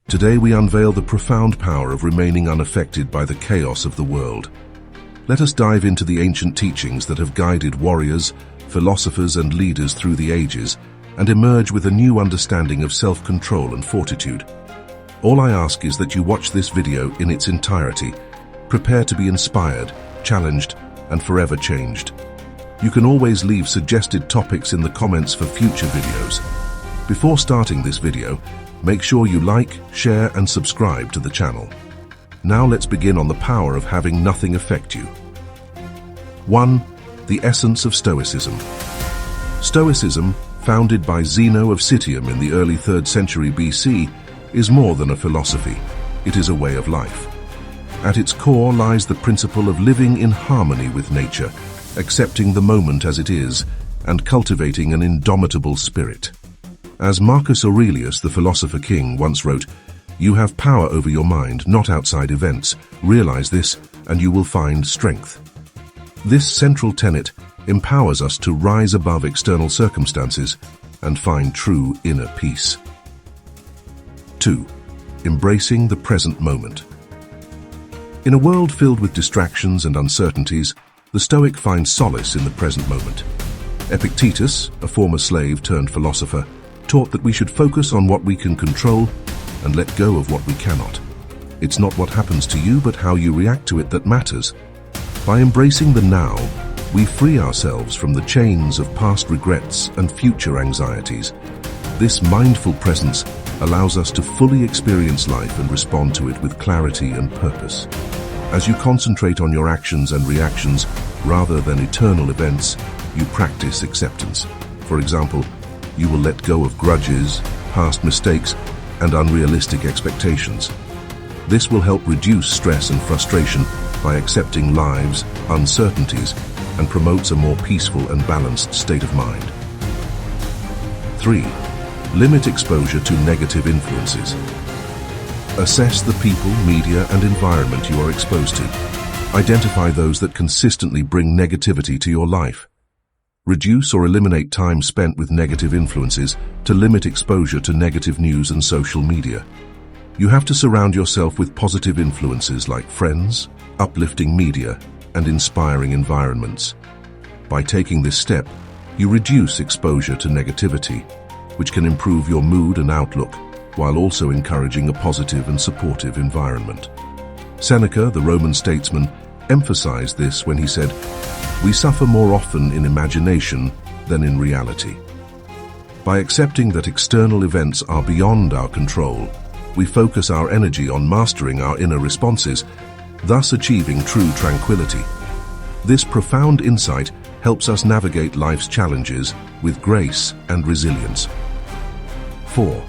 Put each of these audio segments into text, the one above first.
Today we unveil the profound power of remaining unaffected by the chaos of the world. Let us dive into the ancient teachings that have guided warriors, philosophers and leaders through the ages, and emerge with a new understanding of self-control and fortitude. All I ask is that you watch this video in its entirety. Prepare to be inspired, challenged, and forever changed. You can always leave suggested topics in the comments for future videos. Before starting this video, make sure you like, share, and subscribe to the channel. Now let's begin on the power of having nothing affect you. 1. The essence of Stoicism. Stoicism, founded by Zeno of Citium in the early 3rd century BC, is more than a philosophy. It is a way of life. At its core lies the principle of living in harmony with nature, accepting the moment as it is, and cultivating an indomitable spirit. As Marcus Aurelius, the philosopher king, once wrote, "You have power over your mind, not outside events. Realize this, and you will find strength." This central tenet empowers us to rise above external circumstances and find true inner peace. 2. Embracing the present moment. In a world filled with distractions and uncertainties, the Stoic finds solace in the present moment. Epictetus, a former slave turned philosopher, taught that we should focus on what we can control and let go of what we cannot. It's not what happens to you, but how you react to it that matters. By embracing the now, we free ourselves from the chains of past regrets and future anxieties. This mindful presence allows us to fully experience life and respond to it with clarity and purpose. As you concentrate on your actions and reactions rather than eternal events, you practice acceptance. For example, you will let go of grudges, past mistakes, and unrealistic expectations. This will help reduce stress and frustration by accepting life's uncertainties and promotes a more peaceful and balanced state of mind. 3. Limit exposure to negative influences. Assess the people, media, and environment you are exposed to. Identify those that consistently bring negativity to your life. Reduce or eliminate time spent with negative influences to limit exposure to negative news and social media. You have to surround yourself with positive influences like friends, uplifting media, and inspiring environments. By taking this step, you reduce exposure to negativity, which can improve your mood and outlook, while also encouraging a positive and supportive environment. Seneca, the Roman statesman, emphasized this when he said, "We suffer more often in imagination than in reality." By accepting that external events are beyond our control, we focus our energy on mastering our inner responses, thus achieving true tranquility. This profound insight helps us navigate life's challenges with grace and resilience. 4.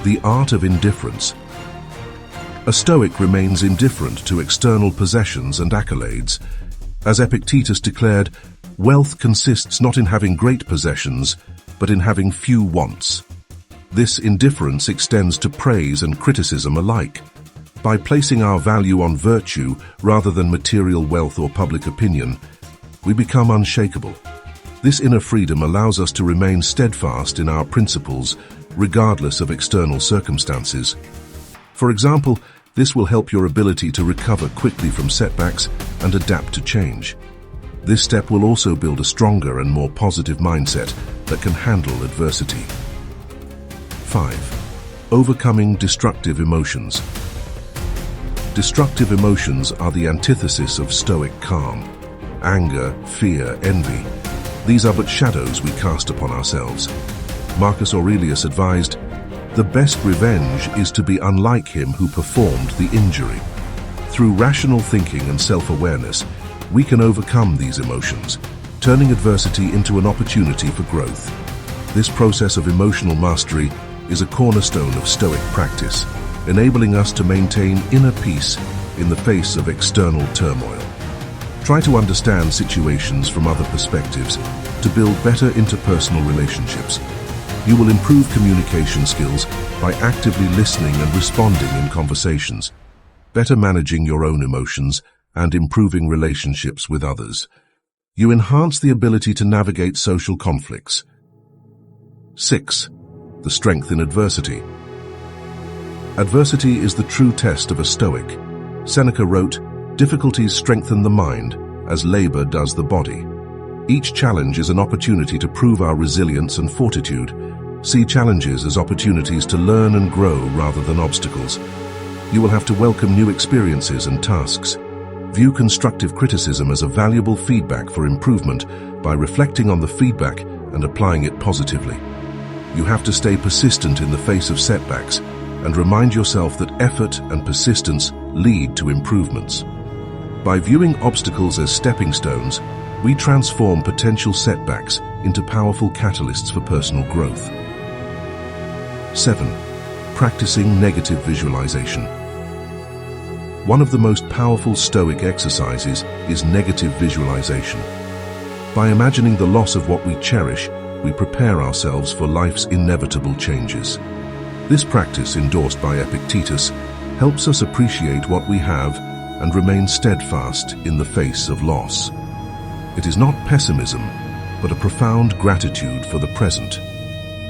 The art of indifference. A Stoic remains indifferent to external possessions and accolades. As Epictetus declared, wealth consists not in having great possessions, but in having few wants. This indifference extends to praise and criticism alike. By placing our value on virtue rather than material wealth or public opinion, we become unshakable. This inner freedom allows us to remain steadfast in our principles, regardless of external circumstances. For example, this will help your ability to recover quickly from setbacks and adapt to change. This step will also build a stronger and more positive mindset that can handle adversity. 5. Overcoming destructive emotions. Destructive emotions are the antithesis of Stoic calm. Anger, fear, envy. These are but shadows we cast upon ourselves. Marcus Aurelius advised, "The best revenge is to be unlike him who performed the injury." Through rational thinking and self-awareness, we can overcome these emotions, turning adversity into an opportunity for growth. This process of emotional mastery is a cornerstone of Stoic practice, enabling us to maintain inner peace in the face of external turmoil. Try to understand situations from other perspectives to build better interpersonal relationships. You will improve communication skills by actively listening and responding in conversations, better managing your own emotions, and improving relationships with others. You enhance the ability to navigate social conflicts. 6. The strength in adversity. Adversity is the true test of a Stoic. Seneca wrote, "Difficulties strengthen the mind, as labor does the body." Each challenge is an opportunity to prove our resilience and fortitude. See challenges as opportunities to learn and grow rather than obstacles. You will have to welcome new experiences and tasks. View constructive criticism as a valuable feedback for improvement by reflecting on the feedback and applying it positively. You have to stay persistent in the face of setbacks and remind yourself that effort and persistence lead to improvements. By viewing obstacles as stepping stones, we transform potential setbacks into powerful catalysts for personal growth. 7. Practicing negative visualization. One of the most powerful Stoic exercises is negative visualization. By imagining the loss of what we cherish, we prepare ourselves for life's inevitable changes. This practice, endorsed by Epictetus, helps us appreciate what we have and remain steadfast in the face of loss. It is not pessimism, but a profound gratitude for the present.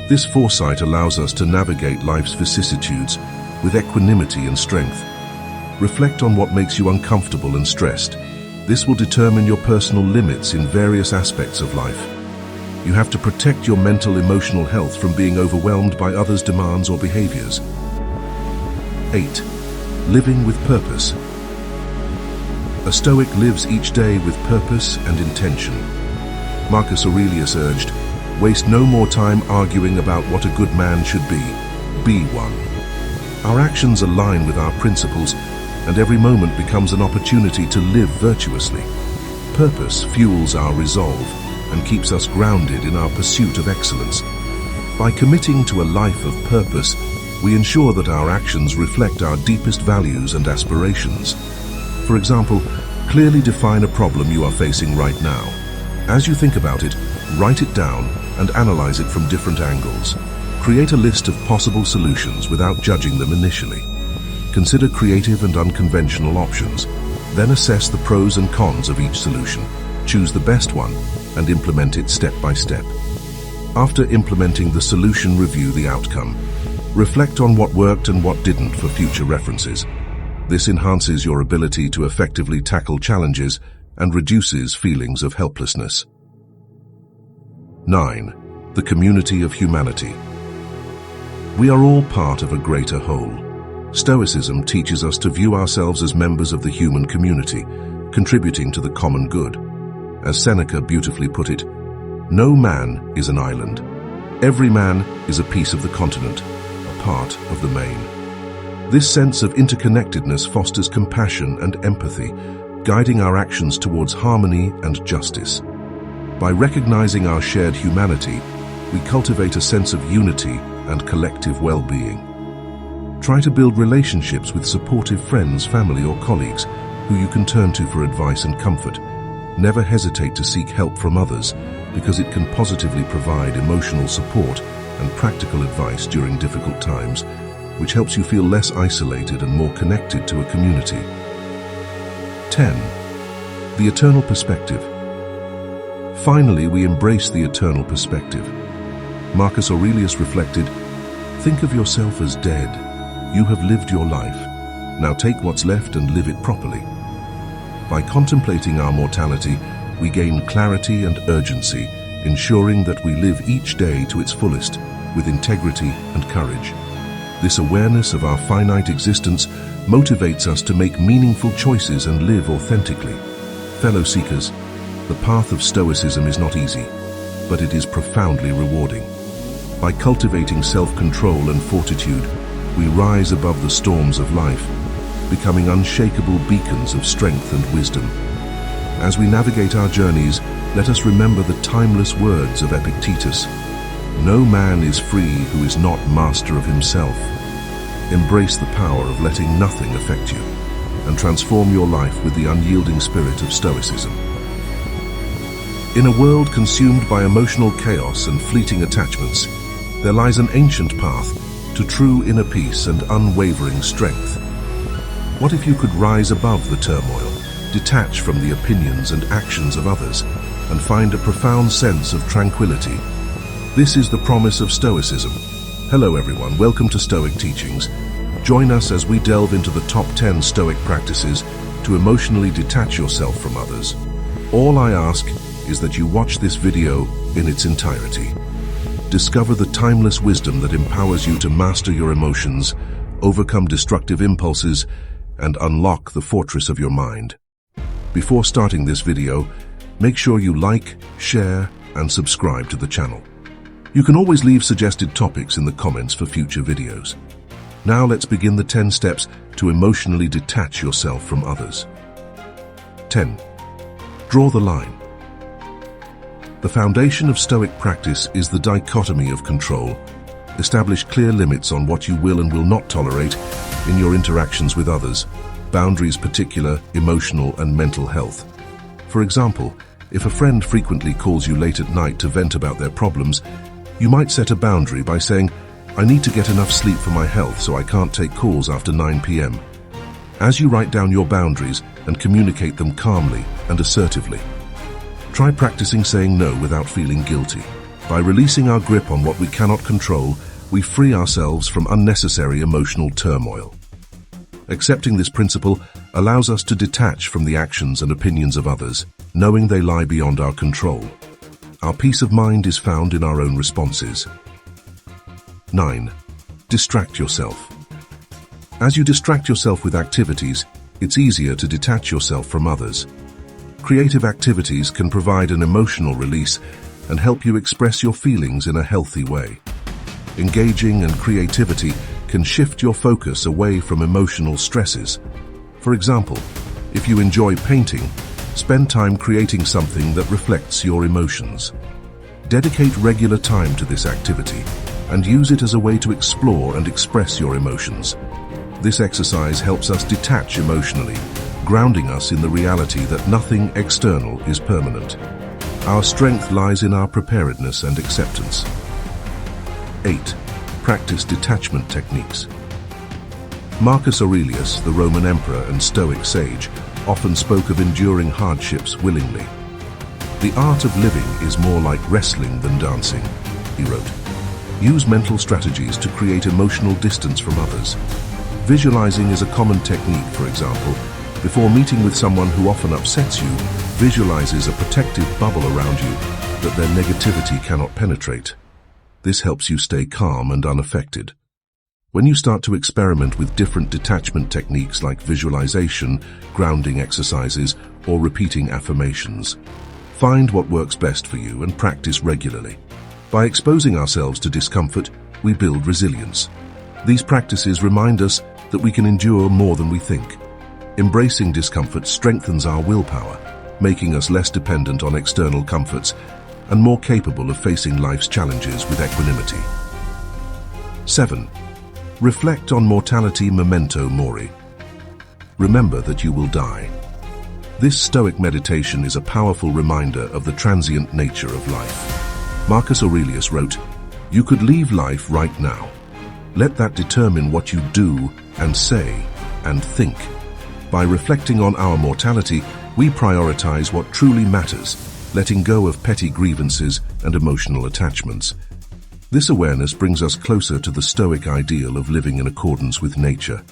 This foresight allows us to navigate life's vicissitudes with equanimity and strength. Reflect on what makes you uncomfortable and stressed. This will determine your personal limits in various aspects of life. You have to protect your mental, emotional health from being overwhelmed by others' demands or behaviors. 8. Living with purpose. A Stoic lives each day with purpose and intention. Marcus Aurelius urged, "Waste no more time arguing about what a good man should be one." Our actions align with our principles, and every moment becomes an opportunity to live virtuously. Purpose fuels our resolve and keeps us grounded in our pursuit of excellence. By committing to a life of purpose, we ensure that our actions reflect our deepest values and aspirations. For example, clearly define a problem you are facing right now. As you think about it, write it down and analyze it from different angles. Create a list of possible solutions without judging them initially. Consider creative and unconventional options. Then assess the pros and cons of each solution. Choose the best one and implement it step by step. After implementing the solution, review the outcome. Reflect on what worked and what didn't for future references. This enhances your ability to effectively tackle challenges and reduces feelings of helplessness. 9. The community of humanity. We are all part of a greater whole. Stoicism teaches us to view ourselves as members of the human community, contributing to the common good. As Seneca beautifully put it, "No man is an island. Every man is a piece of the continent, a part of the main." This sense of interconnectedness fosters compassion and empathy, guiding our actions towards harmony and justice. By recognizing our shared humanity, we cultivate a sense of unity and collective well-being. Try to build relationships with supportive friends, family, or colleagues who you can turn to for advice and comfort. Never hesitate to seek help from others, because it can positively provide emotional support and practical advice during difficult times, which helps you feel less isolated and more connected to a community. 10. The eternal perspective. Finally, we embrace the eternal perspective. Marcus Aurelius reflected, "Think of yourself as dead. You have lived your life. Now take what's left and live it properly." By contemplating our mortality, we gain clarity and urgency, ensuring that we live each day to its fullest, with integrity and courage. This awareness of our finite existence motivates us to make meaningful choices and live authentically. Fellow seekers, the path of Stoicism is not easy, but it is profoundly rewarding. By cultivating self-control and fortitude, we rise above the storms of life, becoming unshakable beacons of strength and wisdom. As we navigate our journeys, let us remember the timeless words of Epictetus, "No man is free who is not master of himself." Embrace the power of letting nothing affect you, and transform your life with the unyielding spirit of Stoicism. In a world consumed by emotional chaos and fleeting attachments, there lies an ancient path to true inner peace and unwavering strength. What if you could rise above the turmoil, detach from the opinions and actions of others, and find a profound sense of tranquility? This is the promise of Stoicism. Hello everyone, welcome to Stoic Teachings. Join us as we delve into the top 10 Stoic practices to emotionally detach yourself from others. All I ask is that you watch this video in its entirety. Discover the timeless wisdom that empowers you to master your emotions, overcome destructive impulses, and unlock the fortress of your mind. Before starting this video, make sure you like, share, and subscribe to the channel. You can always leave suggested topics in the comments for future videos. Now let's begin the 10 steps to emotionally detach yourself from others. 10. Draw the line. The foundation of Stoic practice is the dichotomy of control. Establish clear limits on what you will and will not tolerate in your interactions with others, boundaries particular, emotional and mental health. For example, if a friend frequently calls you late at night to vent about their problems, you might set a boundary by saying, "I need to get enough sleep for my health, so I can't take calls after 9 p.m. As you write down your boundaries and communicate them calmly and assertively, try practicing saying no without feeling guilty. By releasing our grip on what we cannot control, we free ourselves from unnecessary emotional turmoil. Accepting this principle allows us to detach from the actions and opinions of others, knowing they lie beyond our control. Our peace of mind is found in our own responses. 9. Distract yourself. As you distract yourself with activities, it's easier to detach yourself from others. Creative activities can provide an emotional release and help you express your feelings in a healthy way. Engaging and creativity can shift your focus away from emotional stresses. For example, if you enjoy painting, spend time creating something that reflects your emotions. Dedicate regular time to this activity and use it as a way to explore and express your emotions. This exercise helps us detach emotionally, grounding us in the reality that nothing external is permanent. Our strength lies in our preparedness and acceptance. 8. Practice detachment techniques. Marcus Aurelius, the Roman emperor and Stoic sage, often spoke of enduring hardships willingly. "The art of living is more like wrestling than dancing," he wrote. Use mental strategies to create emotional distance from others. Visualizing is a common technique, for example. Before meeting with someone who often upsets you, visualizes a protective bubble around you that their negativity cannot penetrate. This helps you stay calm and unaffected. When you start to experiment with different detachment techniques like visualization, grounding exercises, or repeating affirmations, find what works best for you and practice regularly. By exposing ourselves to discomfort, we build resilience. These practices remind us that we can endure more than we think. Embracing discomfort strengthens our willpower, making us less dependent on external comforts and more capable of facing life's challenges with equanimity. 7. Reflect on mortality memento mori. Remember that you will die. This Stoic meditation is a powerful reminder of the transient nature of life. Marcus Aurelius wrote, "You could leave life right now. Let that determine what you do and say and think." By reflecting on our mortality, we prioritize what truly matters, letting go of petty grievances and emotional attachments. This awareness brings us closer to the Stoic ideal of living in accordance with nature.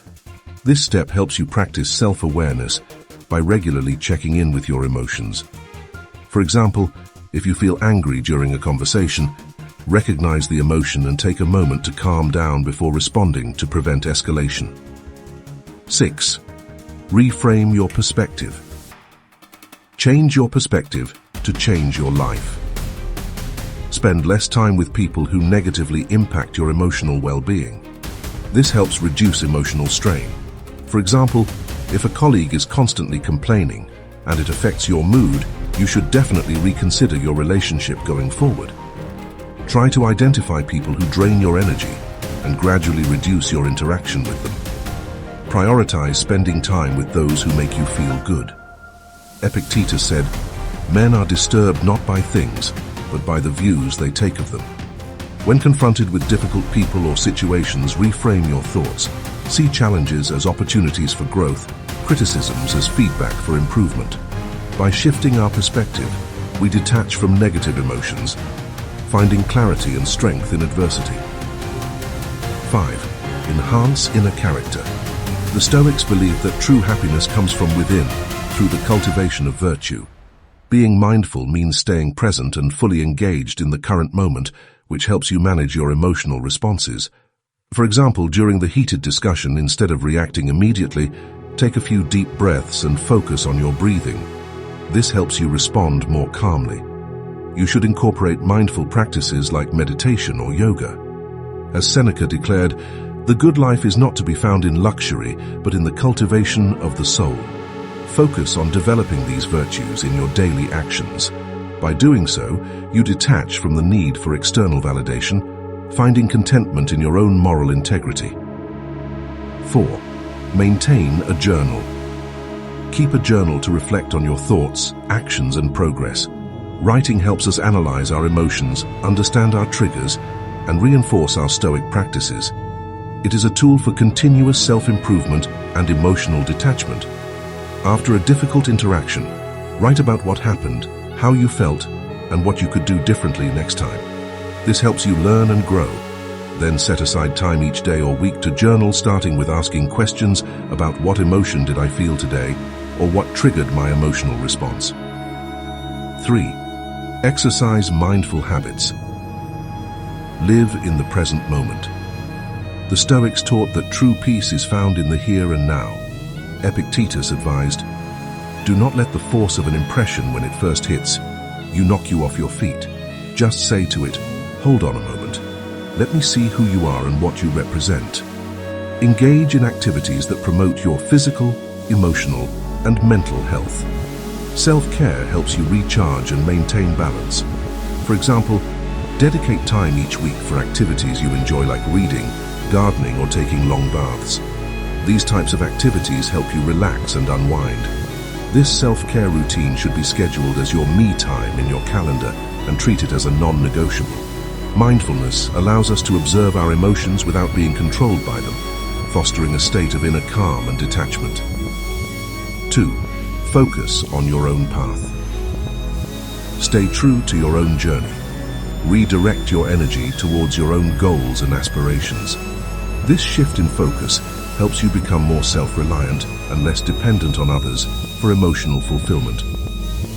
This step helps you practice self-awareness by regularly checking in with your emotions. For example, if you feel angry during a conversation, recognize the emotion and take a moment to calm down before responding to prevent escalation. 6. Reframe your perspective. Change your perspective to change your life. Spend less time with people who negatively impact your emotional well-being. This helps reduce emotional strain. For example, if a colleague is constantly complaining and it affects your mood, you should definitely reconsider your relationship going forward. Try to identify people who drain your energy and gradually reduce your interaction with them. Prioritize spending time with those who make you feel good. Epictetus said, "Men are disturbed not by things, but by the views they take of them." When confronted with difficult people or situations, reframe your thoughts. See challenges as opportunities for growth, criticisms as feedback for improvement. By shifting our perspective, we detach from negative emotions, finding clarity and strength in adversity. 5. enhance inner character. The Stoics believed that true happiness comes from within, through the cultivation of virtue. Being mindful means staying present and fully engaged in the current moment, which helps you manage your emotional responses. For example, during the heated discussion, instead of reacting immediately, take a few deep breaths and focus on your breathing. This helps you respond more calmly. You should incorporate mindful practices like meditation or yoga. As Seneca declared, the good life is not to be found in luxury, but in the cultivation of the soul. Focus on developing these virtues in your daily actions. By doing so, you detach from the need for external validation, finding contentment in your own moral integrity. 4. Maintain a journal. Keep a journal to reflect on your thoughts, actions, and progress. Writing helps us analyze our emotions, understand our triggers, and reinforce our Stoic practices. It is a tool for continuous self-improvement and emotional detachment. After a difficult interaction, write about what happened, how you felt, and what you could do differently next time. This helps you learn and grow. Then set aside time each day or week to journal, starting with asking questions about what emotion did I feel today, or what triggered my emotional response. 3. Exercise mindful habits. Live in the present moment. The Stoics taught that true peace is found in the here and now. Epictetus advised, "Do not let the force of an impression when it first hits you knock you off your feet. Just say to it, 'Hold on a moment. Let me see who you are and what you represent.'" Engage in activities that promote your physical, emotional, and mental health. Self-care helps you recharge and maintain balance. For example, dedicate time each week for activities you enjoy like reading, gardening, or taking long baths. These types of activities help you relax and unwind. This self-care routine should be scheduled as your me time in your calendar and treated as a non-negotiable. Mindfulness allows us to observe our emotions without being controlled by them, fostering a state of inner calm and detachment. 2. Focus on your own path. Stay true to your own journey. Redirect your energy towards your own goals and aspirations. This shift in focus helps you become more self-reliant and less dependent on others for emotional fulfillment.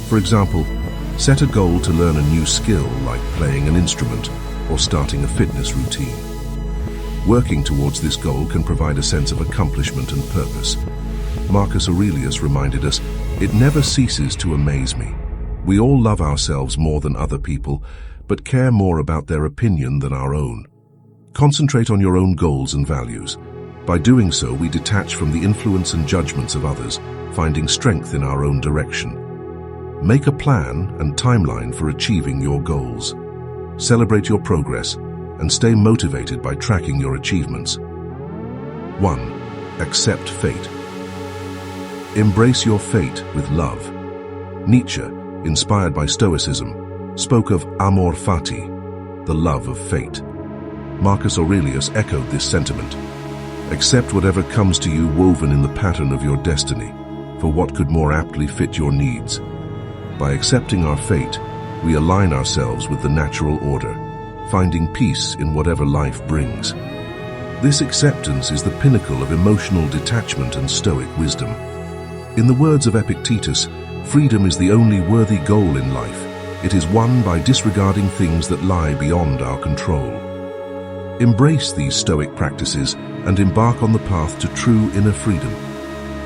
For example, set a goal to learn a new skill like playing an instrument or starting a fitness routine. Working towards this goal can provide a sense of accomplishment and purpose. Marcus Aurelius reminded us, "It never ceases to amaze me. We all love ourselves more than other people, but care more about their opinion than our own." Concentrate on your own goals and values. By doing so, we detach from the influence and judgments of others, finding strength in our own direction. Make a plan and timeline for achieving your goals. Celebrate your progress and stay motivated by tracking your achievements. 1. Accept fate. Embrace your fate with love. Nietzsche, inspired by Stoicism, spoke of amor fati, the love of fate. Marcus Aurelius echoed this sentiment. Accept whatever comes to you woven in the pattern of your destiny, for what could more aptly fit your needs? By accepting our fate, we align ourselves with the natural order, finding peace in whatever life brings. This acceptance is the pinnacle of emotional detachment and Stoic wisdom. In the words of Epictetus, freedom is the only worthy goal in life. It is won by disregarding things that lie beyond our control. Embrace these Stoic practices and embark on the path to true inner freedom.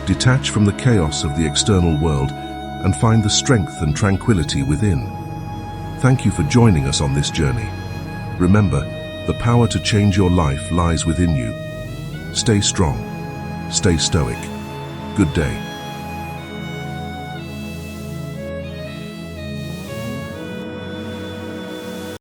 Detach from the chaos of the external world and find the strength and tranquility within. Thank you for joining us on this journey. Remember, the power to change your life lies within you. Stay strong. Stay Stoic. Good day.